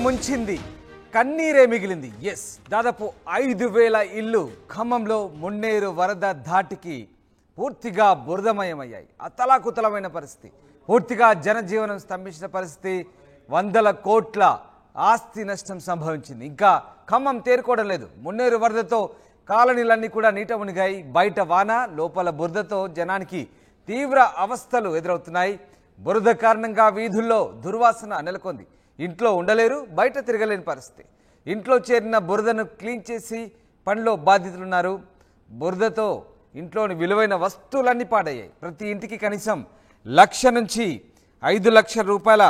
ముంచింది, కన్నీరే మిగిలింది. ఎస్, దాదాపు 5,000 ఇల్లు ఖమ్మంలో మున్నేరు వరద ధాటికి పూర్తిగా బురదమయమయ్యాయి. అతలాకుతలమైన పరిస్థితి, పూర్తిగా జనజీవనం స్తంభించిన పరిస్థితి. 100 కోట్ల ఆస్తి నష్టం సంభవించింది. ఇంకా ఖమ్మం తేరుకోవడం లేదు. మున్నేరు వరదతో కాలనీలన్నీ కూడా నీట మునిగాయి. బయట వాన, లోపల బురదతో జనానికి తీవ్ర అవస్థలు ఎదురవుతున్నాయి. బురద కారణంగా వీధుల్లో దుర్వాసన నెలకొంది. ఇంట్లో ఉండలేరు, బయట తిరగలేని పరిస్థితి. ఇంట్లో చేరిన బురదను క్లీన్ చేసి పనిలో బాధితులున్నారు. బురదతో ఇంట్లోని విలువైన వస్తువులన్నీ పాడయ్యాయి. ప్రతి ఇంటికి కనీసం 1,00,000 నుంచి 5 లక్షల రూపాయల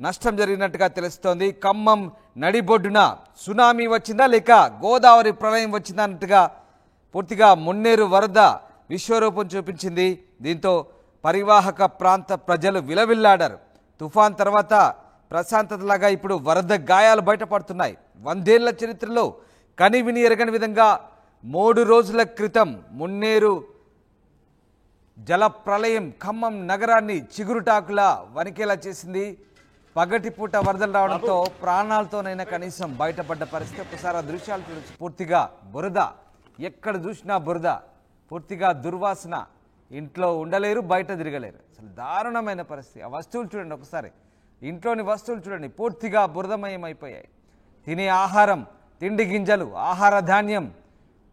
నష్టం జరిగినట్టుగా తెలుస్తోంది. ఖమ్మం నడిబొడ్డున సునామీ వచ్చిందా లేక గోదావరి ప్రళయం వచ్చిందా అన్నట్టుగా పూర్తిగా మున్నేరు వరద విశ్వరూపం చూపించింది. దీంతో పరివాహక ప్రాంత ప్రజలు విలవిల్లాడారు. తుఫాన్ తర్వాత ప్రశాంతతలాగా ఇప్పుడు వరద గాయాలు బయటపడుతున్నాయి. 100 ఏళ్ల చరిత్రలో కనివిని ఎరగని విధంగా 3 రోజుల క్రితం మున్నేరు జల ప్రళయం ఖమ్మం నగరాన్ని చిగురుటాకులా వణికేలా చేసింది. పగటిపూట వరదలు రావడంతో ప్రాణాలతోనైనా కనీసం బయటపడ్డ పరిస్థితి. ఒకసారి ఆ దృశ్యాలు చూడొచ్చు. పూర్తిగా బురద, ఎక్కడ చూసినా బురద, పూర్తిగా దుర్వాసన. ఇంట్లో ఉండలేరు, బయట తిరగలేరు. అసలు దారుణమైన పరిస్థితి. ఆ వస్తువులు చూడండి ఒకసారి, ఇంట్లోని వస్తువులు చూడండి, పూర్తిగా బురదమయం అయిపోయాయి. తినే ఆహారం, తిండి గింజలు, ఆహార ధాన్యం,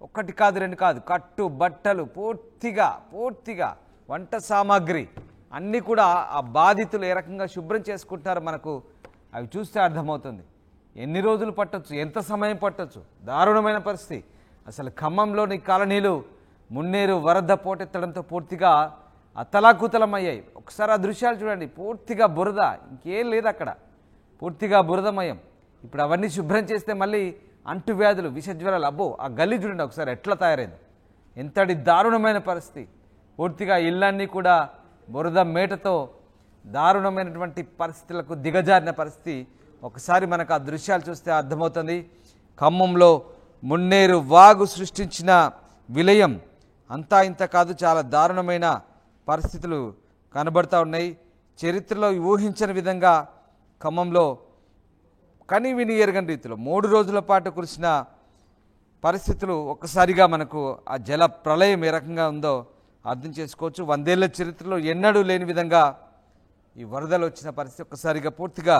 ఒకటి కాదు రెండు కాదు, కట్టు బట్టలు, పూర్తిగా వంట సామాగ్రి అన్నీ కూడా ఆ బాధితులు ఏ రకంగా శుభ్రం చేసుకుంటారో మనకు అవి చూస్తే అర్థమవుతుంది. ఎన్ని రోజులు పట్టొచ్చు, ఎంత సమయం పట్టొచ్చు. దారుణమైన పరిస్థితి. అసలు ఖమ్మంలోని కాలనీలు మున్నేరు వరద పోటెత్తడంతో పూర్తిగా అతలాకుతలమయ్యాయి. ఒకసారి ఆ దృశ్యాలు చూడండి, పూర్తిగా బురద, ఇంకేం లేదు అక్కడ, పూర్తిగా బురదమయం. ఇప్పుడు అవన్నీ శుభ్రం చేస్తే మళ్ళీ అంటువ్యాధులు, విషజ్వరాలు. అబ్బో, ఆ గల్లీ చూడండి ఒకసారి ఎట్లా తయారైంది. ఎంతటి దారుణమైన పరిస్థితి. పూర్తిగా ఇళ్ళన్నీ కూడా బురద మేటతో దారుణమైనటువంటి పరిస్థితులకు దిగజారిన పరిస్థితి. ఒకసారి మనకు ఆ దృశ్యాలు చూస్తే అర్థమవుతుంది. ఖమ్మంలో మున్నేరు వాగు సృష్టించిన విలయం అంతా ఇంత కాదు, చాలా దారుణమైన పరిస్థితులు కనబడతా ఉన్నాయి. చరిత్రలో ఊహించని విధంగా ఖమ్మంలో కనివిని ఎరగని రీతిలో 3 రోజుల పాటు కురిసిన పరిస్థితులు ఒక్కసారిగా మనకు ఆ జల ప్రళయం ఏ రకంగా ఉందో అర్థం చేసుకోవచ్చు. 100 ఏళ్ల చరిత్రలో ఎన్నడూ లేని విధంగా ఈ వరదలు వచ్చిన పరిస్థితి. ఒక్కసారిగా పూర్తిగా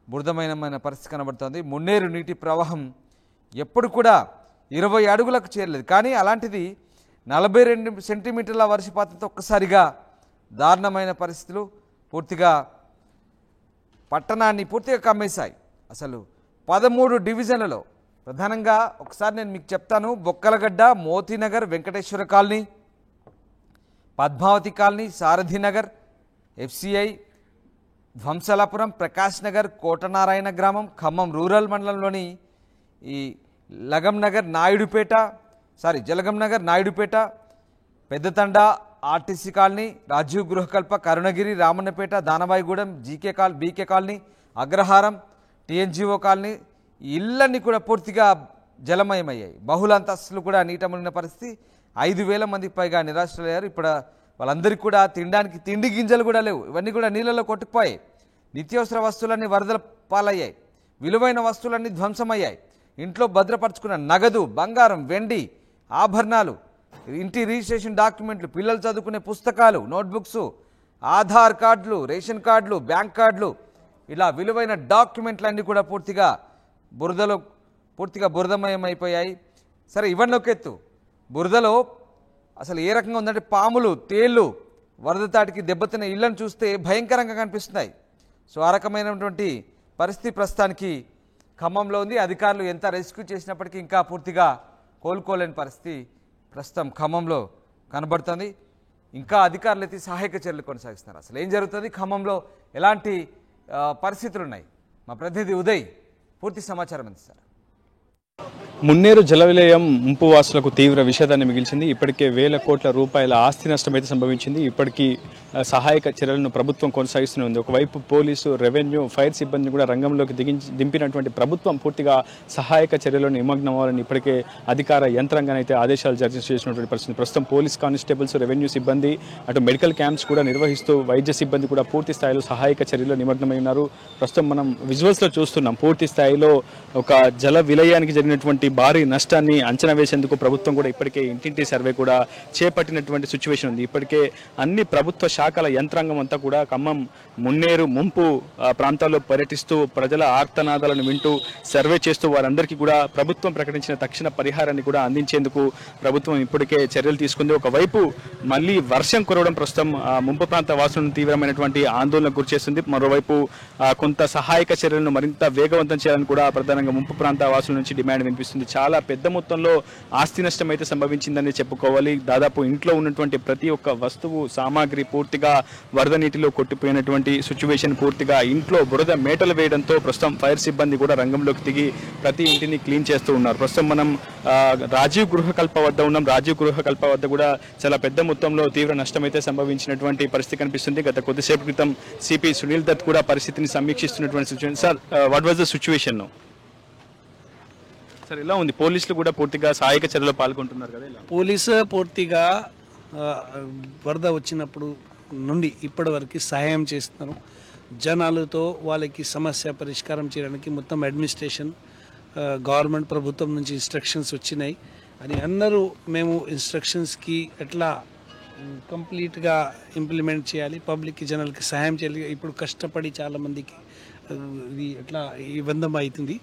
బురదమైన పరిస్థితి కనబడుతోంది. మున్నేరు నీటి ప్రవాహం ఎప్పుడు కూడా 20 అడుగులకు చేరలేదు. కానీ అలాంటిది 42 సెంటీమీటర్ల వర్షపాతంతో ఒక్కసారిగా దారుణమైన పరిస్థితులు పూర్తిగా పట్టణాన్ని పూర్తిగా కమ్మేశాయి. అసలు 13 డివిజన్లలో ప్రధానంగా ఒకసారి నేను మీకు చెప్తాను. Bokkalagadda, Motinagar, Venkateswara colony, Padmavati colony, Sarathi Nagar, FCI, Dhvamsalapuram, Prakash Nagar, Kotanarayana గ్రామం, ఖమ్మం రూరల్ మండలంలోని ఈ Jalagam Nagar, Naidupeta, Peddatanda, RTC colony, Rajiv Gruhakalpa, Karunagiri, Ramannapeta, Danabaigudem, BK colony, Agraharam, TNGO colony, ఇళ్ళన్నీ కూడా పూర్తిగా జలమయమయ్యాయి. బహుళ అంతస్తులు కూడా నీట మునిగిన పరిస్థితి. 5,000 మందికి పైగా నిరాశ్రయ్యారు. ఇప్పుడు వాళ్ళందరికీ కూడా తినడానికి తిండి గింజలు కూడా లేవు. ఇవన్నీ కూడా నీళ్ళలో కొట్టుకుపోయాయి. నిత్యావసర వస్తువులన్నీ వరదల పాలయ్యాయి. విలువైన వస్తువులన్నీ ధ్వంసమయ్యాయి. ఇంట్లో భద్రపరుచుకున్న నగదు, బంగారం, వెండి, ఆభరణాలు, ఇంటి రిజిస్ట్రేషన్ డాక్యుమెంట్లు, పిల్లలు చదువుకునే పుస్తకాలు, నోట్బుక్స్, ఆధార్ కార్డులు, రేషన్ కార్డులు, బ్యాంక్ కార్డులు, ఇలా విలువైన డాక్యుమెంట్లన్నీ కూడా పూర్తిగా బురదమయం అయిపోయాయి. సరే, ఇవన్నొక ఎత్తు. బురదలో అసలు ఏ రకంగా ఉందంటే పాములు, తేళ్ళు వరద తాటికి దెబ్బతిన్న ఇళ్లను చూస్తే భయంకరంగా కనిపిస్తున్నాయి. సో ఆ రకమైనటువంటి పరిస్థితి ప్రస్తుతానికి ఖమ్మంలో ఉంది. అధికారులు ఎంత రెస్క్యూ చేసినప్పటికీ ఇంకా పూర్తిగా కోలుకోలేని పరిస్థితి ప్రస్తుతం ఖమ్మంలో కనబడుతుంది. ఇంకా అధికారులు అయితే సహాయక చర్యలు కొనసాగిస్తున్నారు. అసలు ఏం జరుగుతుంది, ఖమ్మంలో ఎలాంటి పరిస్థితులు ఉన్నాయి, మా ప్రతినిధి ఉదయ్ పూర్తి సమాచారం అందిస్తారు. మున్నేరు జల విలయం ముంపు వాసులకు తీవ్ర విషాదాన్ని మిగిల్చింది. ఇప్పటికే వేల కోట్ల రూపాయల ఆస్తి నష్టం అయితే సంభవించింది. ఇప్పటికీ సహాయక చర్యలను ప్రభుత్వం కొనసాగిస్తూనే ఉంది. ఒకవైపు పోలీసు, రెవెన్యూ, ఫైర్ సిబ్బందిని కూడా రంగంలోకి దింపినటువంటి ప్రభుత్వం పూర్తిగా సహాయక చర్యలను నిమగ్నం అవ్వాలని ఇప్పటికే అధికార యంత్రాంగాన్ని అయితే ఆదేశాలు జారీ చేసినటువంటి పరిస్థితి. ప్రస్తుతం పోలీస్ కానిస్టేబుల్స్, రెవెన్యూ సిబ్బంది, అటు మెడికల్ క్యాంప్స్ కూడా నిర్వహిస్తూ వైద్య సిబ్బంది కూడా పూర్తి స్థాయిలో సహాయక చర్యల్లో నిమగ్నమై ఉన్నారు. ప్రస్తుతం మనం విజువల్స్లో చూస్తున్నాం. పూర్తి స్థాయిలో ఒక జల విలయానికి జరిగినటువంటి భారీ నష్టాన్ని అంచనా వేసేందుకు ప్రభుత్వం కూడా ఇప్పటికే ఇంటింటి సర్వే కూడా చేపట్టినటువంటి సిచ్యువేషన్ ఉంది. ఇప్పటికే అన్ని ప్రభుత్వ శాఖల యంత్రాంగం అంతా కూడా ఖమ్మం మున్నేరు ముంపు ప్రాంతాల్లో పర్యటిస్తూ ప్రజల ఆర్తనాదాలను వింటూ సర్వే చేస్తూ వారందరికీ కూడా ప్రభుత్వం ప్రకటించిన తక్షణ పరిహారాన్ని కూడా అందించేందుకు ప్రభుత్వం ఇప్పటికే చర్యలు తీసుకుంది. ఒకవైపు మళ్ళీ వర్షం కురవడం ప్రస్తుతం ముంపు ప్రాంత వాసులను తీవ్రమైనటువంటి ఆందోళనకు గురిచేస్తుంది. మరోవైపు కొంత సహాయక చర్యలను మరింత వేగవంతం చేయాలని కూడా ప్రధానంగా ముంపు ప్రాంత వాసుల నుంచి డిమాండ్ వినిపిస్తుంది. చాలా పెద్ద మొత్తంలో ఆస్తి నష్టం అయితే సంభవించిందని చెప్పుకోవాలి. దాదాపు ఇంట్లో ఉన్నటువంటి ప్రతి ఒక్క వస్తువు, సామాగ్రి పూర్తిగా వరద నీటిలో కొట్టిపోయినటువంటి సిచ్యువేషన్. పూర్తిగా ఇంట్లో బురద మేటలు వేయడంతో ప్రస్తుతం ఫైర్ సిబ్బంది కూడా రంగంలోకి దిగి ప్రతి ఇంటిని క్లీన్ చేస్తూ ఉన్నారు. ప్రస్తుతం మనం రాజీవ్ గృహకల్ప వద్ద ఉన్నాం. రాజీవ్ గృహకల్ప వద్ద కూడా చాలా పెద్ద మొత్తంలో తీవ్ర నష్టం అయితే సంభవించినటువంటి పరిస్థితి కనిపిస్తుంది. గత కొద్దిసేపు క్రితం సిపి సునీల్ దత్ కూడా పరిస్థితిని సమీక్షిస్తున్నటువంటి situation. Sir, what was the situation? Sir, ఎలా ఉంది? పోలీసులు కూడా పూర్తిగా సహాయక చర్యలో పాల్గొంటున్నారు కదా? పోలీసు పూర్తిగా వరద వచ్చినప్పుడు నుండి ఇప్పటి వరకు సహాయం చేస్తున్నారు. జనాలతో వాళ్ళకి సమస్య పరిష్కారం చేయడానికి మొత్తం అడ్మినిస్ట్రేషన్, గవర్నమెంట్ ప్రభుత్వం నుంచి ఇన్స్ట్రక్షన్స్ వచ్చినాయి అని అందరూ మేము ఇన్స్ట్రక్షన్స్కి ఎట్లా కంప్లీట్గా ఇంప్లిమెంట్ చేయాలి, పబ్లిక్కి జనాలకి సహాయం చేయాలి. ఇప్పుడు కష్టపడి చాలామందికి ఇది ఎట్లా ఇబ్బంది అవుతుంది.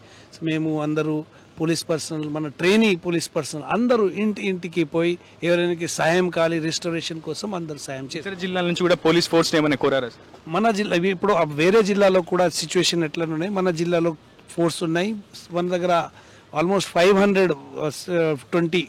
మేము అందరూ పోలీస్ పర్సనల్, మన ట్రైనీ పోలీస్ పర్సనల్ అందరూ ఇంటికి పోయి ఎవరైనా సాయం కావాలి రెస్టోరేషన్ కోసం అందరూ సాయం చేస్తారు. ఇతర జిల్లాల నుంచి కూడా పోలీస్ ఫోర్స్ ఏమైనా కోరారా? మన జిల్లా ఇప్పుడు వేరే జిల్లాలో కూడా సిచ్యువేషన్ ఎట్లా ఉన్నాయి. మన జిల్లాలో ఫోర్స్ ఉన్నాయి. మన దగ్గర ఆల్మోస్ట్ 520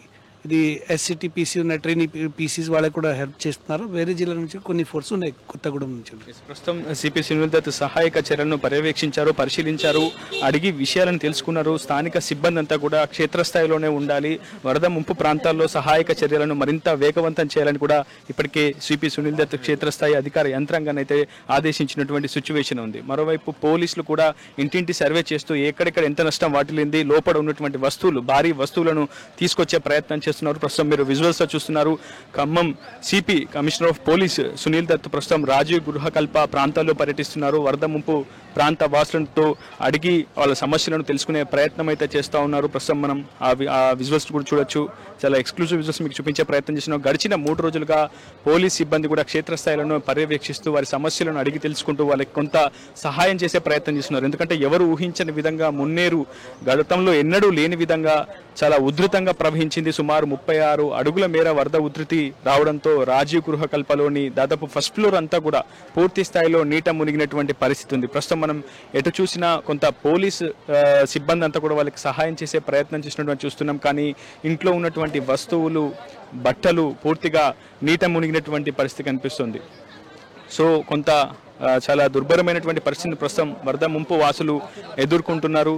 ఇది ఎస్సిటీ పీసీ ఉన్న ట్రైనీ పీసీస్ వాళ్ళకి కూడా హెల్ప్ చేస్తున్నారు. వేరే జిల్లా నుంచి కొన్ని ఫోర్స్ ఉన్నాయి, కొత్తగూడెం నుంచి. ప్రస్తుతం సిపి సునీల్ దత్ సహాయక చర్యలను పర్యవేక్షించారు, పరిశీలించారు, అడిగి విషయాలను తెలుసుకున్నారు. స్థానిక సిబ్బంది అంతా కూడా క్షేత్రస్థాయిలోనే ఉండాలి, వరద ముంపు ప్రాంతాల్లో సహాయక చర్యలను మరింత వేగవంతం చేయాలని కూడా ఇప్పటికే సిపి సునీల్ దత్ క్షేత్రస్థాయి అధికార యంత్రాంగాన్ని అయితే ఆదేశించినటువంటి సిచ్యువేషన్ ఉంది. మరోవైపు పోలీసులు కూడా ఇంటింటి సర్వే చేస్తూ ఎక్కడెక్కడ ఎంత నష్టం వాటిల్లింది, లోపల ఉన్నటువంటి వస్తువులు, భారీ వస్తువులను తీసుకొచ్చే ప్రయత్నం చేస్తున్నారు. ప్రస్తుతం మీరు విజువల్స్ చూస్తున్నారు. Khammam CP commissioner of police Sunil Dutt ప్రస్తుతం రాజీవ్ గృహకల్ప ప్రాంతాల్లో పర్యటిస్తున్నారు. వరద ముంపు ప్రాంత వాసులతో అడిగి వాళ్ళ సమస్యలను తెలుసుకునే ప్రయత్నం అయితే చేస్తూ ఉన్నారు. ప్రస్తుతం మనం ఆ విజువల్స్ కూడా చూడొచ్చు. చాలా ఎక్స్క్లూజివ్ విజువల్స్ మీకు చూపించే ప్రయత్నం చేస్తున్నాం. గడిచిన 3 రోజులుగా పోలీస్ సిబ్బంది కూడా క్షేత్రస్థాయిలను పర్యవేక్షిస్తూ వారి సమస్యలను అడిగి తెలుసుకుంటూ వాళ్ళకి కొంత సహాయం చేసే ప్రయత్నం చేస్తున్నారు. ఎందుకంటే ఎవరు ఊహించని విధంగా మున్నేరు గతంలో ఎన్నడూ లేని విధంగా చాలా ఉధృతంగా ప్రవహించింది. సుమారు 36 అడుగుల మేర వరద ఉధృతి రావడంతో రాజీవ్ గృహకల్పలోని దాదాపు ఫస్ట్ ఫ్లోర్ అంతా కూడా పూర్తి స్థాయిలో నీట మునిగినటువంటి పరిస్థితి ఉంది. ప్రస్తుతం మనం ఎటు చూసినా కొంత పోలీస్ సిబ్బంది అంతా కూడా వాళ్ళకి సహాయం చేసే ప్రయత్నం చేసినటువంటి చూస్తున్నాం. కానీ ఇంట్లో ఉన్నటువంటి వస్తువులు, బట్టలు పూర్తిగా నీట మునిగినటువంటి పరిస్థితి కనిపిస్తుంది. సో కొంత చాలా దుర్భరమైనటువంటి పరిస్థితిని ప్రస్తుతం వరద ముంపు వాసులు ఎదుర్కొంటున్నారు.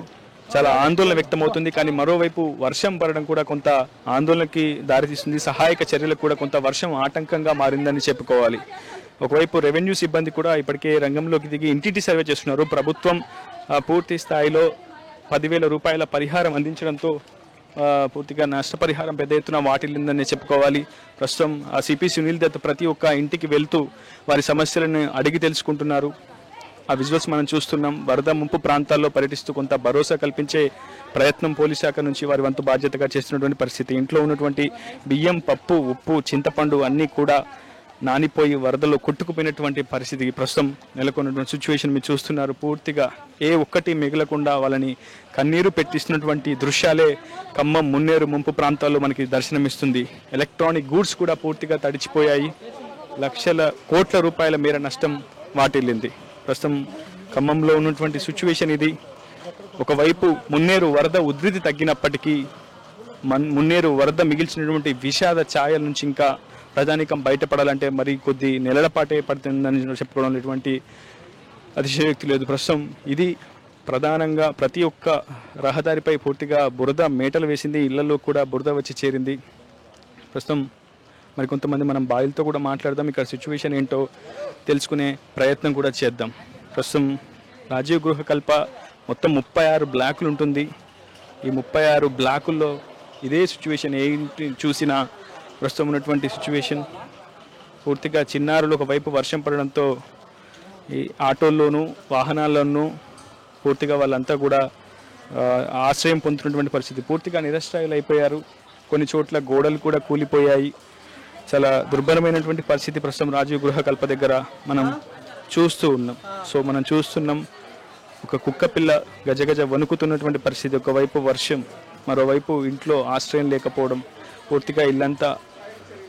చాలా ఆందోళన వ్యక్తమవుతుంది. కానీ మరోవైపు వర్షం పడడం కూడా కొంత ఆందోళనకి దారితీస్తుంది. సహాయక చర్యలకు కూడా కొంత వర్షం ఆటంకంగా మారిందని చెప్పుకోవాలి. ఒకవైపు రెవెన్యూ సిబ్బంది కూడా ఇప్పటికే రంగంలోకి దిగి ఇంటింటి సర్వే చేస్తున్నారు. ప్రభుత్వం పూర్తి స్థాయిలో 10,000 రూపాయల పరిహారం అందించడంతో పూర్తిగా నష్టపరిహారం పెద్ద ఎత్తున వాటిల్లిందని చెప్పుకోవాలి. ప్రస్తుతం సిపి సునీల్ దత్ ప్రతి ఒక్క ఇంటికి వెళ్తూ వారి సమస్యలను అడిగి తెలుసుకుంటున్నారు. ఆ విజువల్స్ మనం చూస్తున్నాం. వరద ముంపు ప్రాంతాల్లో పర్యటిస్తూ కొంత భరోసా కల్పించే ప్రయత్నం పోలీస్ శాఖ నుంచి వారి వంతు బాధ్యతగా చేస్తున్నటువంటి పరిస్థితి. ఇంట్లో ఉన్నటువంటి బియ్యం, పప్పు, ఉప్పు, చింతపండు అన్నీ కూడా నానిపోయి వరదలో కొట్టుకుపోయినటువంటి పరిస్థితి ప్రస్తుతం నెలకొన్నటువంటి సిచ్యువేషన్ మీరు చూస్తున్నారు. పూర్తిగా ఏ ఒక్కటి మిగలకుండా వాళ్ళని కన్నీరు పెట్టిస్తున్నటువంటి దృశ్యాలే ఖమ్మం మున్నేరు ముంపు ప్రాంతాల్లో మనకి దర్శనమిస్తుంది. ఎలక్ట్రానిక్ గూడ్స్ కూడా పూర్తిగా తడిచిపోయాయి. లక్షల కోట్ల రూపాయల మేర నష్టం వాటిల్లింది. ప్రస్తుతం ఖమ్మంలో ఉన్నటువంటి సిచ్యువేషన్ ఇది. ఒకవైపు మున్నేరు వరద ఉధృతి తగ్గినప్పటికీ మున్నేరు వరద మిగిల్చినటువంటి విషాద ఛాయల నుంచి ఇంకా ప్రజానీకం బయటపడాలంటే మరి కొద్ది నెలల పాటే పడుతుందని చెప్పుకోవడం ఎటువంటి అతిశయోక్తి లేదు. ప్రస్తుతం ఇది ప్రధానంగా ప్రతి ఒక్క రహదారిపై పూర్తిగా బురద మేటలు వేసింది, ఇళ్లలో కూడా బురద వచ్చి చేరింది. ప్రస్తుతం మరి కొంతమంది మనం బాయిలతో కూడా మాట్లాడదాం, ఇక్కడ సిచ్యువేషన్ ఏంటో తెలుసుకునే ప్రయత్నం కూడా చేద్దాం. ప్రస్తుతం రాజీవ్ గృహకల్ప మొత్తం 36 బ్లాకులు ఉంటుంది. ఈ 36 బ్లాకుల్లో ఇదే సిచ్యువేషన్ ఏంటి చూసినా ప్రస్తుతం ఉన్నటువంటి సిచ్యువేషన్ పూర్తిగా చిన్నారులు ఒకవైపు వర్షం పడడంతో ఈ ఆటోల్లోనూ వాహనాల్లోనూ పూర్తిగా వాళ్ళంతా కూడా ఆశ్రయం పొందుతున్నటువంటి పరిస్థితి. పూర్తిగా నిరశ్రాయులు అయిపోయారు. కొన్ని చోట్ల గోడలు కూడా కూలిపోయాయి. చాలా దుర్భరమైనటువంటి పరిస్థితి ప్రస్తుతం రాజీవ్ గృహకల్ప దగ్గర మనం చూస్తూ ఉన్నాం. సో మనం చూస్తున్నాం ఒక కుక్క పిల్ల గజగజ వణుకుతున్నటువంటి పరిస్థితి. ఒకవైపు వర్షం, మరోవైపు ఇంట్లో ఆశ్రయం లేకపోవడం, పూర్తిగా ఇల్లంతా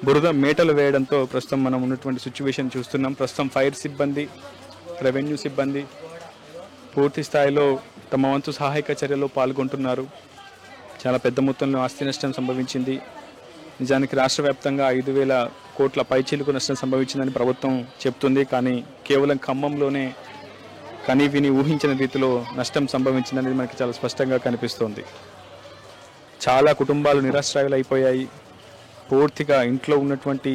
బురద మేటలు వేయడంతో ప్రస్తుతం మనం ఉన్నటువంటి సిచ్యువేషన్ చూస్తున్నాం. ప్రస్తుతం ఫైర్ సిబ్బంది, రెవెన్యూ సిబ్బంది పూర్తి స్థాయిలో తమ వంతు సహాయక చర్యలో పాల్గొంటున్నారు. చాలా పెద్ద మొత్తంలో ఆస్తి నష్టం సంభవించింది. నిజానికి రాష్ట్ర వ్యాప్తంగా 5,000 కోట్ల పైచిలుకు నష్టం సంభవించిందని ప్రభుత్వం చెప్తుంది. కానీ కేవలం ఖమ్మంలోనే కని విని ఊహించిన రీతిలో నష్టం సంభవించిందనేది మనకి చాలా స్పష్టంగా కనిపిస్తోంది. చాలా కుటుంబాలు నిరాశ్రయాలు అయిపోయాయి. పూర్తిగా ఇంట్లో ఉన్నటువంటి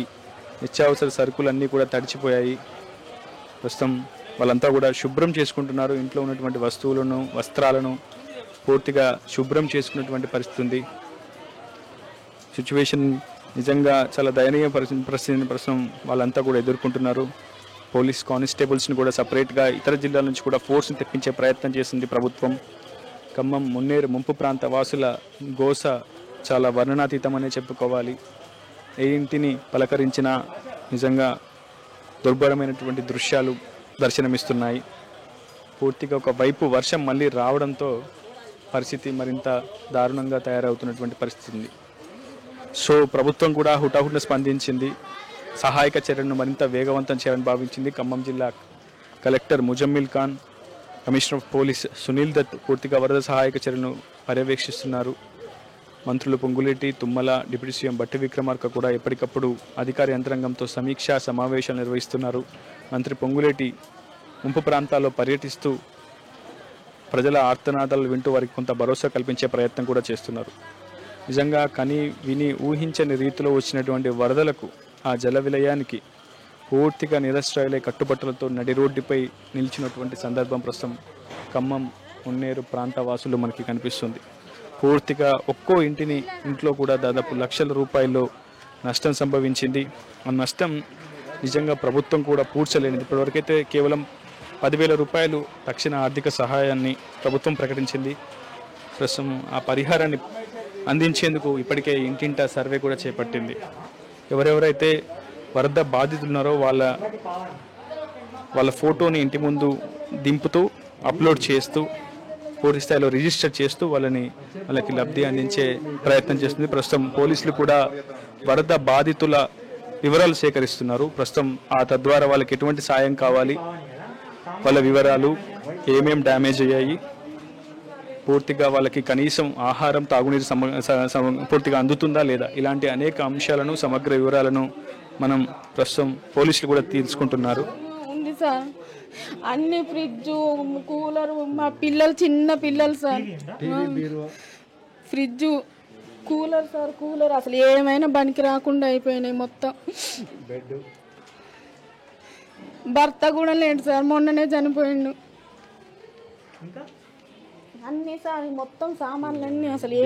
నిత్యావసర సరుకులన్నీ కూడా తడిచిపోయాయి. ప్రస్తుతం వాళ్ళంతా కూడా శుభ్రం చేసుకుంటున్నారు. ఇంట్లో ఉన్నటువంటి వస్తువులను, వస్త్రాలను పూర్తిగా శుభ్రం చేసుకున్నటువంటి పరిస్థితి ఉంది. సిచ్యువేషన్ నిజంగా చాలా దయనీయ పరిస్థితిని ప్రస్తుతం వాళ్ళంతా కూడా ఎదుర్కొంటున్నారు. పోలీస్ కానిస్టేబుల్స్ని కూడా సపరేట్గా ఇతర జిల్లాల నుంచి కూడా ఫోర్స్ని తెప్పించే ప్రయత్నం చేసింది ప్రభుత్వం. ఖమ్మం మున్నేరు ముంపు ప్రాంత వాసుల గోస చాలా వర్ణనాతీతమనే చెప్పుకోవాలి. ఏ ఇంటిని పలకరించినా నిజంగా దుర్భరమైనటువంటి దృశ్యాలు దర్శనమిస్తున్నాయి. పూర్తిగా ఒకవైపు వర్షం మళ్ళీ రావడంతో పరిస్థితి మరింత దారుణంగా తయారవుతున్నటువంటి పరిస్థితి ఉంది. సో ప్రభుత్వం కూడా హుటాహుటిన స్పందించింది. సహాయక చర్యలను మరింత వేగవంతం చేయాలని భావించింది. ఖమ్మం జిల్లా collector Muzammil Khan, commissioner of police Sunil Dutt పూర్తిగా వరద సహాయక చర్యలను పర్యవేక్షిస్తున్నారు. మంత్రులు పొంగులేటి, తుమ్మల, డిప్యూటీ సీఎం బట్టి విక్రమార్క కూడా ఎప్పటికప్పుడు అధికార యంత్రాంగంతో సమీక్షా సమావేశాలు నిర్వహిస్తున్నారు. మంత్రి పొంగులేటి ముంపు ప్రాంతాల్లో పర్యటిస్తూ ప్రజల ఆర్తనాదాలు వింటూ వారికి కొంత భరోసా కల్పించే ప్రయత్నం కూడా చేస్తున్నారు. నిజంగా కని విని ఊహించని రీతిలో వచ్చినటువంటి వరదలకు, ఆ జల విలయానికి పూర్తిగా నిరశ్రాయులై కట్టుబట్టలతో నడి రోడ్డుపై నిలిచినటువంటి సందర్భం ప్రస్తుతం ఖమ్మం మున్నేరు ప్రాంత వాసులు మనకి కనిపిస్తుంది. పూర్తిగా ఒక్కో ఇంట్లో కూడా దాదాపు లక్షల రూపాయల్లో నష్టం సంభవించింది. ఆ నష్టం నిజంగా ప్రభుత్వం కూడా పూడ్చలేనిది. ఇప్పటివరకైతే కేవలం 10,000 రూపాయలు తక్షణ ఆర్థిక సహాయాన్ని ప్రభుత్వం ప్రకటించింది. ప్రస్తుతం ఆ పరిహారాన్ని అందించేందుకు ఇప్పటికే ఇంటింటా సర్వే కూడా చేపట్టింది. ఎవరెవరైతే వరద బాధితులున్నారో వాళ్ళ ఫోటోని ఇంటి ముందు దింపుతూ అప్లోడ్ చేస్తూ పూర్తి స్థాయిలో రిజిస్టర్ చేస్తూ వాళ్ళకి లబ్ధి అందించే ప్రయత్నం చేస్తుంది. ప్రస్తుతం పోలీసులు కూడా వరద బాధితుల వివరాలు సేకరిస్తున్నారు. ప్రస్తుతం తద్వారా వాళ్ళకి ఎటువంటి సాయం కావాలి, వాళ్ళ వివరాలు, ఏమేం డ్యామేజ్ అయ్యాయి, పూర్తిగా వాళ్ళకి కనీసం ఆహారం, తాగునీరు పూర్తిగా అందుతుందా లేదా, ఇలాంటి అనేక అంశాలను, సమగ్ర వివరాలను మనం ప్రస్తుతం పోలీసులు కూడా తీసుకుంటున్నారు. ఉంది సార్, అన్ని ఫ్రిడ్జ్, కూలర్, మా పిల్లలు చిన్న పిల్లలు sir, fridge, cooler sir, cooler అసలు ఏమైనా పనికి రాకుండా అయిపోయినాయి మొత్తం. భర్త కూడా లేడు సార్, మొన్ననే చనిపోయిండు. అన్ని సార్ మొత్తం సామాన్లన్నీ అసలు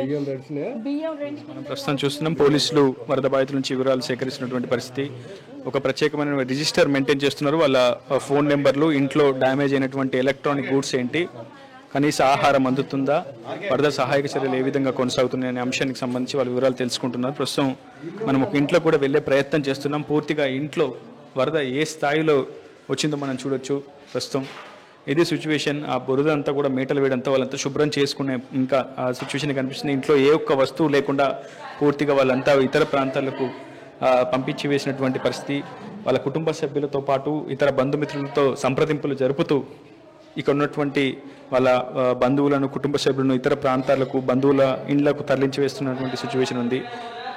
బియ్యం మనం ప్రస్తుతం చూస్తున్నాం. పోలీసులు వరద బాధితుల నుంచి వివరాలు సేకరిస్తున్నటువంటి పరిస్థితి. ఒక ప్రత్యేకమైన రిజిస్టర్ మెయింటైన్ చేస్తున్నారు. వాళ్ళ ఫోన్ నెంబర్లు, ఇంట్లో డ్యామేజ్ అయినటువంటి ఎలక్ట్రానిక్ గూడ్స్ ఏంటి, కనీస ఆహారం అందుతుందా, వరద సహాయక చర్యలు ఏ విధంగా కొనసాగుతున్నాయి అనే అంశానికి సంబంధించి వాళ్ళ వివరాలు తెలుసుకుంటున్నారు. ప్రస్తుతం మనం ఒక ఇంట్లో కూడా వెళ్ళే ప్రయత్నం చేస్తున్నాం. పూర్తిగా ఇంట్లో వరద ఏ స్థాయిలో వచ్చిందో మనం చూడొచ్చు. ప్రస్తుతం ఇదే సిచ్యువేషన్. ఆ బురద అంతా కూడా మేటలు వేయడంతో వాళ్ళంతా శుభ్రం చేసుకునే ఇంకా ఆ సిచ్యువేషన్ కనిపిస్తుంది. ఇంట్లో ఏ ఒక్క వస్తువు లేకుండా పూర్తిగా వాళ్ళంతా ఇతర ప్రాంతాలకు పంపించి వేసినటువంటి పరిస్థితి. వాళ్ళ కుటుంబ సభ్యులతో పాటు ఇతర బంధుమిత్రులతో సంప్రదింపులు జరుపుతూ ఇక్కడ ఉన్నటువంటి వాళ్ళ బంధువులను, కుటుంబ సభ్యులను ఇతర ప్రాంతాలకు, బంధువుల ఇండ్లకు తరలించి వేస్తున్నటువంటి సిచ్యువేషన్ ఉంది.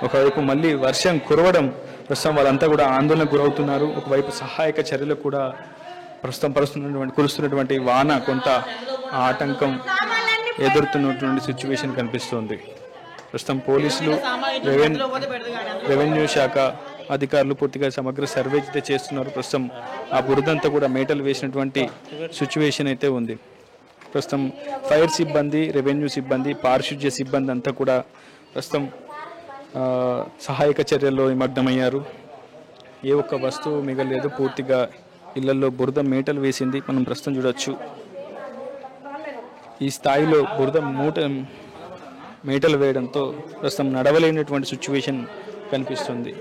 ఒకవైపు మళ్ళీ వర్షం కురవడం ప్రస్తుతం వాళ్ళంతా కూడా ఆందోళనకు గురవుతున్నారు. ఒకవైపు సహాయక చర్యలు కూడా ప్రస్తుతం కురుస్తున్నటువంటి వాన కొంత ఆటంకం ఎదురుతున్నటువంటి సిచ్యువేషన్ కనిపిస్తుంది. ప్రస్తుతం పోలీసులు, రెవెన్యూ శాఖ అధికారులు పూర్తిగా సమగ్ర సర్వే అయితే చేస్తున్నారు. ప్రస్తుతం ఆ బురదంతా కూడా మేటలు వేసినటువంటి సిచ్యువేషన్ అయితే ఉంది. ప్రస్తుతం ఫైర్ సిబ్బంది, రెవెన్యూ సిబ్బంది, పారిశుధ్య సిబ్బంది అంతా కూడా ప్రస్తుతం సహాయక చర్యల్లో నిమగ్నమయ్యారు. ఏ ఒక్క వస్తువు మిగలేదు, పూర్తిగా ఇళ్లలో బురద మేటలు వేసింది. మనం ప్రస్తుతం చూడొచ్చు ఈ స్థాయిలో బురద మేటలు వేయడంతో ప్రస్తుతం నడవలేనటువంటి సిచ్యువేషన్ కనిపిస్తుంది.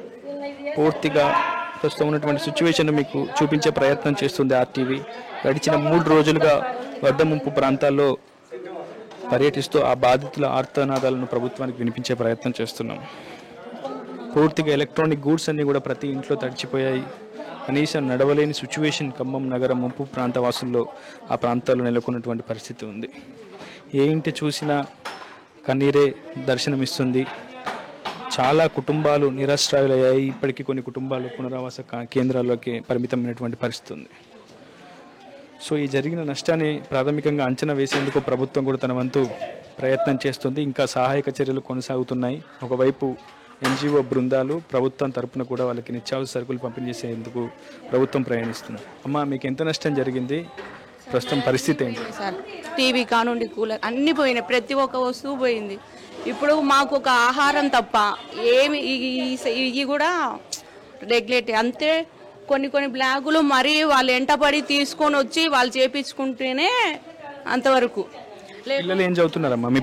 పూర్తిగా ప్రస్తుతం ఉన్నటువంటి సిచ్యువేషన్ మీకు చూపించే ప్రయత్నం చేస్తుంది ఆర్టీవీ. గడిచిన 3 రోజులుగా వరద ముంపు ప్రాంతాల్లో పర్యటిస్తూ ఆ బాధితుల ఆర్తనాదాలను ప్రభుత్వానికి వినిపించే ప్రయత్నం చేస్తున్నాం. పూర్తిగా ఎలక్ట్రానిక్ గూడ్స్ అన్నీ కూడా ప్రతి ఇంట్లో తడిచిపోయాయి. కనీసం నడవలేని సిచ్యువేషన్ ఖమ్మం నగరం ముంపు ప్రాంత వాసుల్లో ఆ ప్రాంతాల్లో నెలకొన్నటువంటి పరిస్థితి ఉంది. ఏ ఇంటి చూసినా కన్నీరే దర్శనమిస్తుంది. చాలా కుటుంబాలు నిరాశ్రయులయ్యాయి. ఇప్పటికీ కొన్ని కుటుంబాలు పునరావాస కేంద్రాల్లోకి పరిమితమైనటువంటి పరిస్థితి ఉంది. సో ఈ జరిగిన నష్టాన్ని ప్రాథమికంగా అంచనా వేసేందుకు ప్రభుత్వం కూడా తన వంతు ప్రయత్నం చేస్తుంది. ఇంకా సహాయక చర్యలు కొనసాగుతున్నాయి. ఒకవైపు ఎన్జిఓ బృందాలు ప్రభుత్వం తరపున కూడా వాళ్ళకి నిత్యావసర సరుకులు పంపిణీ చేసేందుకు ప్రభుత్వం ప్రయాణిస్తుంది. అమ్మ, మీకు ఎంత నష్టం జరిగింది? ప్రస్తుతం పరిస్థితి ఏంటి? సార్, టీవీ కానుండి కూలర్ అన్నీ పోయినాయి, ప్రతి ఒక్క వస్తువు పోయింది. ఇప్పుడు మాకు ఒక ఆహారం తప్ప ఏమి ఇవి కూడా రెగ్యులేట్ అంతే. కొన్ని బ్లాగులు మరీ వాళ్ళు ఎంటపడి తీసుకొని వచ్చి వాళ్ళు చేపించుకుంటేనే అంతవరకు. పిల్లలు ఏం చదువుతున్నారమ్మా? మీ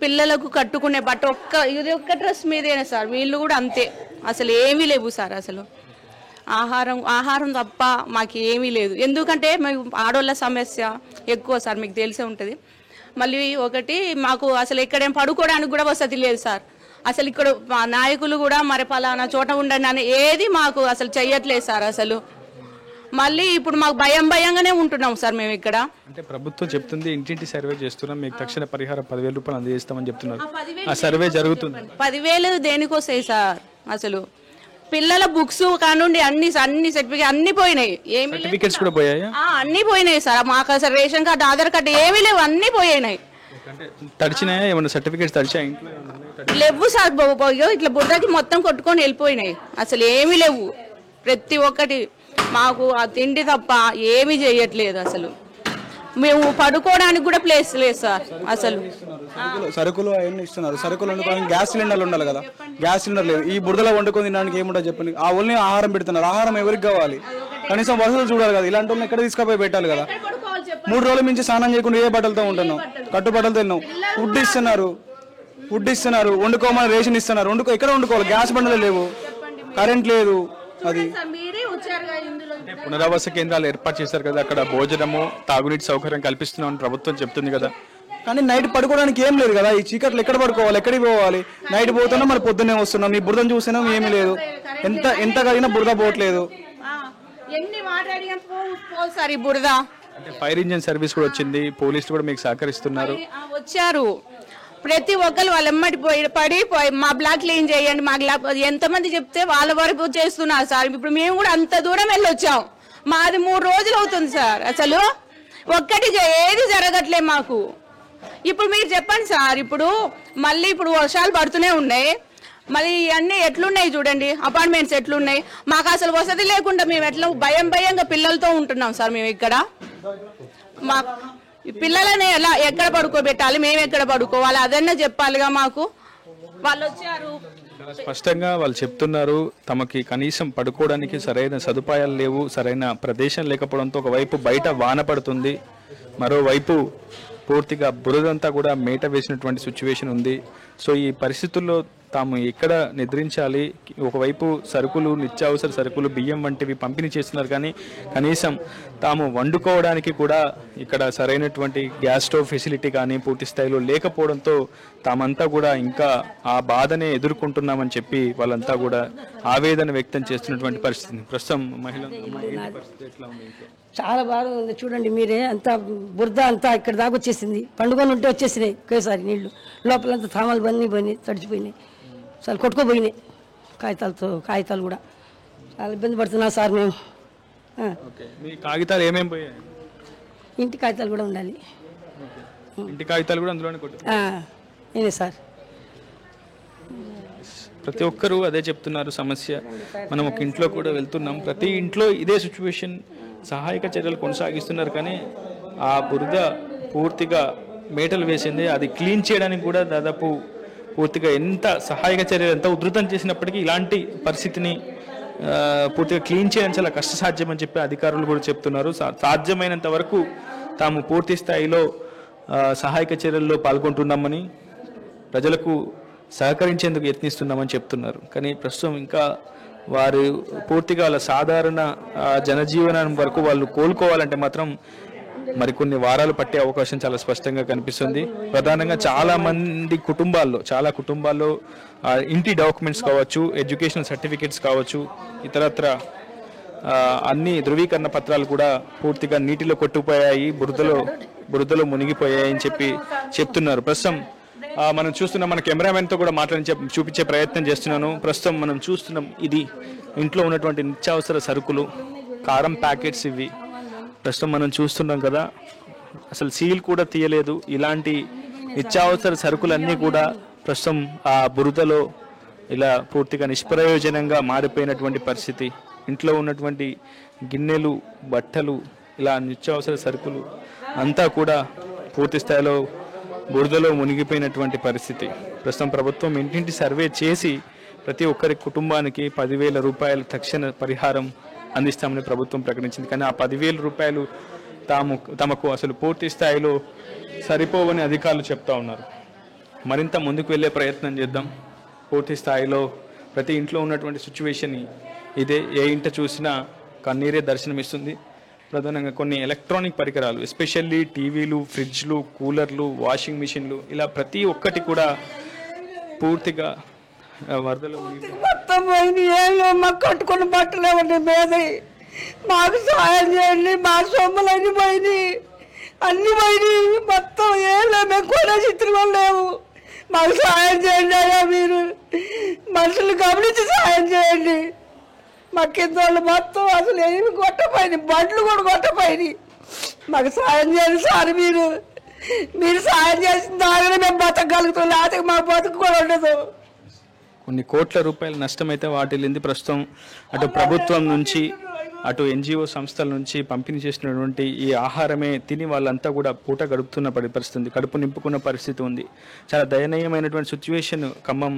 పిల్లలకు కట్టుకునే బట్ట ఇది ఒక్క డ్రెస్ మీదేనా సార్? వీళ్ళు కూడా అంతే. అసలు ఏమీ లేవు సార్. అసలు ఆహారం తప్ప మాకు ఏమీ లేదు. ఎందుకంటే మేము ఆడోళ్ళ సమస్య ఎక్కువ సార్, మీకు తెలిసే ఉంటుంది. మళ్ళీ ఒకటి మాకు అసలు ఎక్కడేం పడుకోవడానికి కూడా వసతి లేదు సార్. అసలు ఇక్కడ మా నాయకులు కూడా మరి పలానా చోట ఉండండి అని ఏది మాకు అసలు చెయ్యట్లేదు సార్. అసలు మళ్ళీ ఇప్పుడు మాకు భయంగానే ఉంటున్నాం సార్ మేము ఇక్కడ. అంటే ప్రభుత్వం చెప్తుంది ఇంటింటి సర్వే చేస్తున్నాం, మీకు తక్షణ పరిహారం 10,000 రూపాయలు అందజేస్తామని చెప్తున్నారు. ఆ సర్వే జరుగుతుంది. 10,000 దేనికొస్తాయి సార్? అసలు పిల్లల బుక్స్ కానుండి అన్ని సర్టిఫికేట్ అన్ని పోయినాయి. సర్టిఫికేట్స్ కూడా పోయాయి. అన్ని పోయినాయి సార్. మాకు అసలు రేషన్ కార్డు, ఆధార్ కార్డు ఏమీ లేవు, అన్ని పోయినాయి. తడిచినాయా? ఏమన్నా సర్టిఫికేట్స్ తడిచాయి? లేవు సార్. ఇట్లా బుర్రకి మొత్తం కొట్టుకొని వెళ్ళిపోయినాయి. అసలు ఏమీ లేవు. ప్రతి ఒక్కటి మాకు ఆ తిండి తప్ప ఏమీ చేయట్లేదు. అసలు మేము పడుకోవడానికి కూడా ప్లేస్ లేదు సార్. అసలు సరుకులు అవన్నీ ఇస్తున్నారు. సరుకులు వండుకోవడానికి గ్యాస్ సిలిండర్లు ఉండాలి కదా, గ్యాస్ సిలిండర్ లేదు. ఈ బురదలో వండుకొని తినడానికి ఏముంటుంది చెప్పండి. ఆ ఓన్లీ ఆహారం పెడుతున్నారు. ఆహారం ఎవరికి కావాలి? కనీసం వసతులు చూడాలి కదా. ఇలాంటి వాళ్ళని ఎక్కడ తీసుకుపోయి పెట్టాలి కదా. 3 రోజుల నుంచి స్నానం చేయకుండా ఏ బట్టలతో ఉంటున్నాం? కట్టుబట్టలతో తిన్నాం. ఫుడ్ ఇస్తున్నారు, వండుకోమని రేషన్ ఇస్తున్నారు. ఎక్కడ వండుకోవాలి? గ్యాస్ బండలు లేవు, కరెంట్ లేదు. అది పునరావాస కేంద్రాలు ఏర్పాటు చేశారు కదా, అక్కడ భోజనము, తాగునీటి సౌకర్యం కల్పిస్తున్నామని ప్రభుత్వం చెప్తుంది కదా. కానీ నైట్ పడుకోవడానికి ఏం లేదు కదా. ఈ చీకట్లు ఎక్కడ పడుకోవాలి? ఎక్కడికి పోవాలి? నైట్ పోతున్నాం, మరి పొద్దున్నే వస్తున్నాం. ఈ బురదను చూసినాం, ఏమీ లేదు. ఎంత కలిగినా బురద పోవట్లేదు. బురద అంటే ఫైర్ ఇంజిన్ సర్వీస్ కూడా వచ్చింది, పోలీసులు కూడా మీకు సహకరిస్తున్నారు. వచ్చారు ప్రతి ఒక్కరు. వాళ్ళ ఎమ్మటి పడి మా బ్లాక్ క్లీన్ చేయండి, మా బ్లాక్ ఎంతమంది చెప్తే వాళ్ళ వరకు చేస్తున్నారు సార్. ఇప్పుడు మేము కూడా అంత దూరం వెళ్ళొచ్చాం. మాది 3 రోజులు అవుతుంది సార్. అసలు ఒక్కటి ఏది జరగట్లేదు మాకు. ఇప్పుడు మీరు చెప్పండి సార్. ఇప్పుడు మళ్ళీ వర్షాలు పడుతూనే ఉన్నాయి. మళ్ళీ ఇవన్నీ ఎట్లున్నాయి చూడండి, అపార్ట్మెంట్స్ ఎట్లున్నాయి. మాకు అసలు వసతి లేకుండా మేము ఎట్లా భయంగా పిల్లలతో ఉంటున్నాం సార్. మేము ఇక్కడ మా పిల్లలని ఎక్కడ పడుకోబెట్టాలి, మేము ఎక్కడ పడుకోవాలి, అదన్నా చెప్పాలిగా మాకు. వాళ్ళు వచ్చారు, స్పష్టంగా వాళ్ళు చెప్తున్నారు తమకి కనీసం పడుకోవడానికి సరైన సదుపాయాలు లేవు, సరైన ప్రదేశం లేకపోవడంతో ఒకవైపు బయట వాన పడుతుంది, మరోవైపు పూర్తిగా బురదంతా కూడా మేట వేసినటువంటి సిచ్యువేషన్ ఉంది. సో ఈ పరిస్థితుల్లో తాము ఎక్కడ నిద్రించాలి? ఒకవైపు సరుకులు, నిత్యావసర సరుకులు, బియ్యం వంటివి పంపిణీ చేస్తున్నారు, కానీ కనీసం తాము వండుకోవడానికి కూడా ఇక్కడ సరైనటువంటి గ్యాస్ స్టవ్ ఫెసిలిటీ కానీ పూర్తి స్థాయిలో లేకపోవడంతో తామంతా కూడా ఇంకా ఆ బాధనే ఎదుర్కొంటున్నామని చెప్పి వాళ్ళంతా కూడా ఆవేదన వ్యక్తం చేస్తున్నటువంటి పరిస్థితి. ప్రస్తుతం చాలా బాగా ఉంది చూడండి మీరే. అంతా బురద అంతా ఇక్కడ దాకా వచ్చేసింది. పండుగలు ఉంటే వచ్చేసినాయి ఒకేసారి నీళ్లు. లోపలంతా తామలు పోయినాయి, తడిచిపోయినాయి, అసలు కొట్టుకోపోయినాయి. కాగితాలు కూడా చాలా ఇబ్బంది పడుతున్నాం సార్ మేము. ఓకే, మీ కాగితాలు ఏమేమి పోయాయి? ఇంటి కాగితాలు కూడా ఉండాలి. ఇంటి కాగితాలు కూడా అందులోనే కొట్టు. నేనే సార్. ప్రతి ఒక్కరూ అదే చెప్తున్నారు సమస్య. మనం ఒక ఇంట్లో కూడా వెళ్తున్నాం, ప్రతి ఇంట్లో ఇదే సిచ్యువేషన్. సహాయక చర్యలు కొనసాగిస్తున్నారు కానీ ఆ బురద పూర్తిగా మేటలు వేసింది. అది క్లీన్ చేయడానికి కూడా దాదాపు పూర్తిగా ఎంత సహాయక చర్యలు ఎంత ఉధృతం చేసినప్పటికీ ఇలాంటి పరిస్థితిని పూర్తిగా క్లీన్ చేయడం చాలా కష్టసాధ్యమని చెప్పి అధికారులు కూడా చెప్తున్నారు. సాధ్యమైనంత వరకు తాము పూర్తి స్థాయిలో సహాయక చర్యల్లో పాల్గొంటున్నామని, ప్రజలకు సహకరించేందుకు యత్నిస్తున్నామని చెప్తున్నారు. కానీ ప్రస్తుతం ఇంకా వారు పూర్తిగా వాళ్ళ సాధారణ జనజీవనం వరకు వాళ్ళు కోలుకోవాలంటే మాత్రం మరికొన్ని వారాలు పట్టే అవకాశం చాలా స్పష్టంగా కనిపిస్తుంది. ప్రధానంగా చాలా కుటుంబాల్లో ఇంటి డాక్యుమెంట్స్ కావచ్చు, ఎడ్యుకేషనల్ సర్టిఫికేట్స్ కావచ్చు, ఇతరత్ర అన్ని ధృవీకరణ పత్రాలు కూడా పూర్తిగా నీటిలో కొట్టుకుపోయాయి, బురదలో మునిగిపోయాయి అని చెప్తున్నారు. ప్రస్తుతం మనం చూస్తున్నాం, మన కెమెరామెన్తో కూడా చూపించే ప్రయత్నం చేస్తున్నాను. ప్రస్తుతం మనం చూస్తున్నాం, ఇది ఇంట్లో ఉన్నటువంటి నిత్యావసర సరుకులు, కారం ప్యాకెట్స్ ఇవి ప్రస్తుతం మనం చూస్తున్నాం కదా. అసలు సీల్ కూడా తీయలేదు. ఇలాంటి నిత్యావసర సరుకులన్నీ కూడా ప్రస్తుతం ఆ బురదలో ఇలా పూర్తిగా నిష్ప్రయోజనంగా మారిపోయినటువంటి పరిస్థితి. ఇంట్లో ఉన్నటువంటి గిన్నెలు, బట్టలు, ఇలా నిత్యావసర సరుకులు అంతా కూడా పూర్తి స్థాయిలో బురదలో మునిగిపోయినటువంటి పరిస్థితి. ప్రస్తుతం ప్రభుత్వం ఇంటింటి సర్వే చేసి ప్రతి ఒక్కరి కుటుంబానికి 10,000 రూపాయలు తక్షణ పరిహారం అందిస్తామని ప్రభుత్వం ప్రకటించింది. కానీ ఆ 10,000 రూపాయలు తమకు అసలు పూర్తి స్థాయిలో సరిపోవని అధికారులు చెప్తా ఉన్నారు. మరింత ముందుకు వెళ్ళే ప్రయత్నం చేద్దాం. పూర్తి స్థాయిలో ప్రతి ఇంట్లో ఉన్నటువంటి సిచ్యువేషన్ ఇదే. ఏ ఇంట చూసినా కన్నీరే దర్శనమిస్తుంది. ప్రధానంగా కొన్ని ఎలక్ట్రానిక్ పరికరాలు, ఎస్పెషల్లీ టీవీలు, ఫ్రిడ్జ్లు, కూలర్లు, వాషింగ్ మిషన్లు, ఇలా ప్రతి ఒక్కటి కూడా పూర్తిగా వరదలు మొత్తం పోయింది. ఏళ్ళు మాకు కట్టుకున్న బట్టలు ఏమన్నా మీదవి మాకు సహాయం చేయండి. మా సొమ్ములన్నీ పోయినాయి, అన్ని పోయినాయి. మొత్తం ఏళ్ళు మేము కొనే చిత్రం లేవు. మాకు సహాయం చేయండి అయ్యా, మీరు మనుషులు గమనించి సహాయం చేయండి. మా కింద వాళ్ళు మొత్తం అసలు ఏమి కొట్టపోయినాయి, బండ్లు కూడా కొట్టపోయినాయి. మాకు సహాయం చేయండి సార్. మీరు సహాయం చేసిన దానినే మేము బతకగలుగుతాం, లేకపోతే మా బతుకు కూడా ఉండదు. కొన్ని కోట్ల రూపాయల నష్టమైతే వాటిల్లింది. ప్రస్తుతం అటు ప్రభుత్వం నుంచి, అటు ఎన్జిఓ సంస్థల నుంచి పంపిణీ చేసినటువంటి ఈ ఆహారమే తిని వాళ్ళంతా కూడా పూట గడుపుతున్న పరిస్థితి, కడుపు నింపుకున్న పరిస్థితి ఉంది. చాలా దయనీయమైనటువంటి సిచ్యువేషన్ ఖమ్మం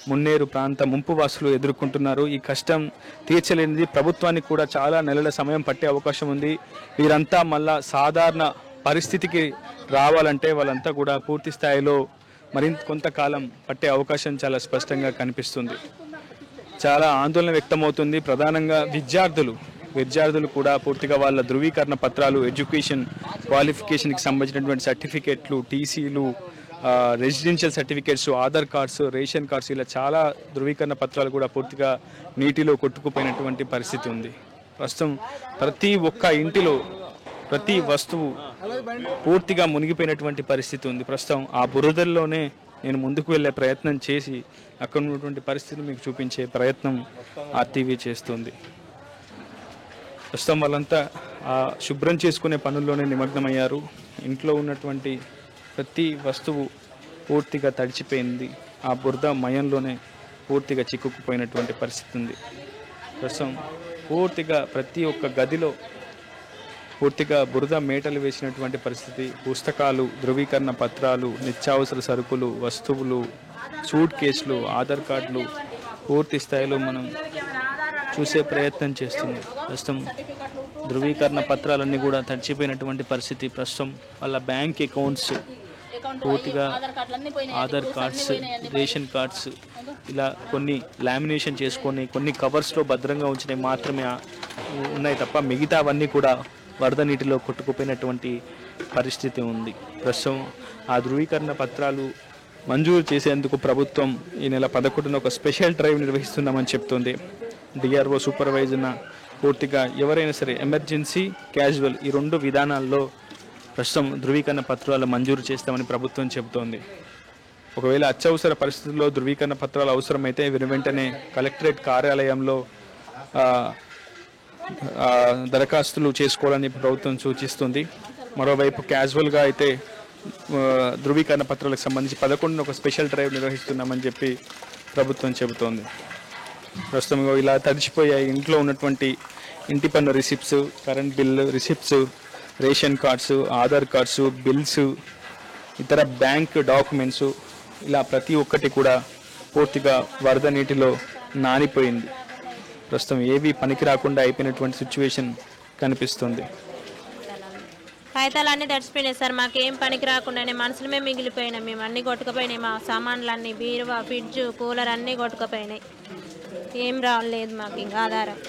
మున్నేరు ప్రాంత ముంపు వాసులు ఎదుర్కొంటున్నారు. ఈ కష్టం తీర్చలేనిది ప్రభుత్వానికి కూడా చాలా నెలల సమయం పట్టే అవకాశం ఉంది. వీరంతా మళ్ళా సాధారణ పరిస్థితికి రావాలంటే వాళ్ళంతా కూడా పూర్తి స్థాయిలో మరింత కొంతకాలం పట్టే అవకాశం చాలా స్పష్టంగా కనిపిస్తుంది. చాలా ఆందోళన వ్యక్తమవుతుంది. ప్రధానంగా విద్యార్థులు కూడా పూర్తిగా వాళ్ళ ధృవీకరణ పత్రాలు, ఎడ్యుకేషన్ క్వాలిఫికేషన్కి సంబంధించినటువంటి సర్టిఫికేట్లు, టీసీలు, residential certificates, Aadhaar cards, ration cards, ఇలా చాలా ధృవీకరణ పత్రాలు కూడా పూర్తిగా నీటిలో కొట్టుకుపోయినటువంటి పరిస్థితి ఉంది. ప్రస్తుతం ప్రతి ఒక్క ఇంటిలో ప్రతి వస్తువు పూర్తిగా మునిగిపోయినటువంటి పరిస్థితి ఉంది. ప్రస్తుతం ఆ బురదల్లోనే నేను ముందుకు వెళ్ళే ప్రయత్నం చేసి అక్కడ ఉన్నటువంటి పరిస్థితిని మీకు చూపించే ప్రయత్నం ఆర్టీవీ చేస్తుంది. ప్రస్తుతం వాళ్ళంతా శుభ్రం చేసుకునే పనుల్లోనే నిమగ్నమయ్యారు. ఇంట్లో ఉన్నటువంటి ప్రతి వస్తువు పూర్తిగా తడిచిపోయింది. ఆ బురద మయంలోనే పూర్తిగా చిక్కుకుపోయినటువంటి పరిస్థితి ఉంది. ప్రస్తుతం పూర్తిగా ప్రతి ఒక్క గదిలో పూర్తిగా బురద మేటలు వేసినటువంటి పరిస్థితి. పుస్తకాలు, ధృవీకరణ పత్రాలు, నిత్యావసర సరుకులు, వస్తువులు, సూట్ కేసులు, ఆధార్ కార్డులు పూర్తి స్థాయిలో మనం చూసే ప్రయత్నం చేస్తుంది. ప్రస్తుతం ధృవీకరణ పత్రాలన్నీ కూడా తడిచిపోయినటువంటి పరిస్థితి. ప్రస్తుతం వాళ్ళ బ్యాంక్ అకౌంట్స్ పూర్తిగా, ఆధార్ కార్డ్స్, రేషన్ కార్డ్స్, ఇలా కొన్ని లామినేషన్ చేసుకొని కొన్ని కవర్స్లో భద్రంగా ఉంచినవి మాత్రమే ఉన్నాయి తప్ప మిగతా అవన్నీ కూడా వరద నీటిలో కొట్టుకుపోయినటువంటి పరిస్థితి ఉంది. ప్రస్తుతం ఆ ధృవీకరణ పత్రాలు మంజూరు చేసేందుకు ప్రభుత్వం ఈ నెల 11న ఒక స్పెషల్ డ్రైవ్ నిర్వహిస్తున్నామని చెప్తుంది. డిఆర్ఓ సూపర్వైజర్న పూర్తిగా ఎవరైనా సరే ఎమర్జెన్సీ, క్యాజువల్ ఈ 2 విధానాల్లో ప్రస్తుతం ధృవీకరణ పత్రాలు మంజూరు చేస్తామని ప్రభుత్వం చెబుతోంది. ఒకవేళ అత్యవసర పరిస్థితుల్లో ధృవీకరణ పత్రాలు అవసరమైతే వెంటనే కలెక్టరేట్ కార్యాలయంలో దరఖాస్తులు చేసుకోవాలని ప్రభుత్వం సూచిస్తుంది. మరోవైపు క్యాజువల్గా అయితే ధృవీకరణ పత్రాలకు సంబంధించి 11 ఒక స్పెషల్ డ్రైవ్ నిర్వహిస్తున్నామని చెప్పి ప్రభుత్వం చెబుతోంది. ప్రస్తుతం ఇలా తడిచిపోయాయి ఇంట్లో ఉన్నటువంటి ఇంటి పన్ను receipts, current bill receipts, ration cards, Aadhaar cards, bills, ఇతర బ్యాంక్ డాక్యుమెంట్స్, ఇలా ప్రతి ఒక్కటి కూడా పూర్తిగా వరద నీటిలో నానిపోయింది. ప్రస్తుతం ఏవి పనికి రాకుండా అయిపోయినటువంటి సిచ్యువేషన్ కనిపిస్తుంది. కాగితాలు అన్నీ తడిచిపోయినాయి సార్. మాకేం పనికి రాకుండానే మనుషులమే మిగిలిపోయినాయి. మేము అన్నీ కొట్టుకుపోయినాయి. మా సామాన్లు అన్నీ, బీరువా, ఫ్రిడ్జ్, కూలర్ అన్నీ కొట్టుకుపోయినాయి. ఏం రాలేదు మాకు ఇంకా ఆధారం.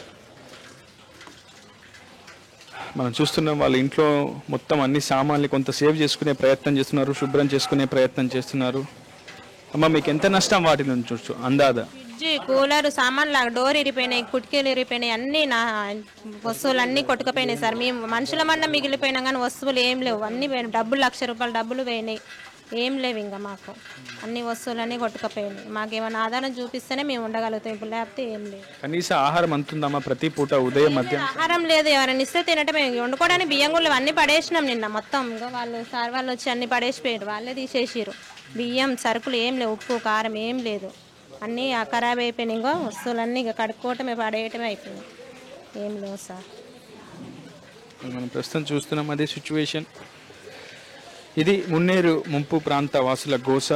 మనం చూస్తున్నాం వాళ్ళ ఇంట్లో మొత్తం అన్ని సామాన్లు కొంత సేవ్ చేసుకునే ప్రయత్నం చేస్తున్నారు, శుభ్రం చేసుకునే ప్రయత్నం చేస్తున్నారు. అమ్మ మీకు ఎంత నష్టం వాటి నుంచి చూస్తూ అందాదా? ఫ్రిడ్జ్, కూలర్, సామాన్లు, డోర్ ఇరిపోయినాయి, కిటికీలు ఇరిపోయినాయి, అన్నీ నా వస్తువులు అన్నీ కొట్టుకుపోయినాయి సార్. మేము మనుషులమన్నా మిగిలిపోయినాం కానీ వస్తువులు ఏం లేవు. అన్నీ పోయినాయి. డబ్బులు 1,00,000 రూపాయలు డబ్బులు పోయినాయి. ఏం లేవు ఇంకా మాకు. అన్ని వస్తువులన్నీ కొట్టుకుపోయినాయి. మాకేమైనా ఆధారం చూపిస్తేనే మేము ఉండగలుగుతాం. ఇప్పుడు లేకపోతే ఏం లేదు. కనీస ఆహారం అంతుందమ్మా ప్రతి పూట ఉదయం మధ్యాహ్నం? ఆహారం లేదు. ఎవరైనా ఇస్తే తినటమే. వండుకోవడానికి బియ్యం కూడా అన్నీ పడేసినాం నిన్న మొత్తం. ఇంకా వాళ్ళు సార్ వాళ్ళు వచ్చి అన్ని పడేసిపోయారు. వాళ్ళే తీసేసారు. బియ్యం, సరుకులు ఏం లేవు. ఉప్పు, కారం ఏం లేదు. అన్నీ ఖరాబ్ అయిపోయినాయి. ఇంకో వస్తువులన్నీ ఇక కడుక్కోవటమే, పడేయటమే అయిపోయినాయి. ఏం లేవు సార్. మనం ప్రస్తుతం చూస్తున్నాం అదే సిచ్యువేషన్. ఇది మున్నేరు ముంపు ప్రాంత వాసుల గోస.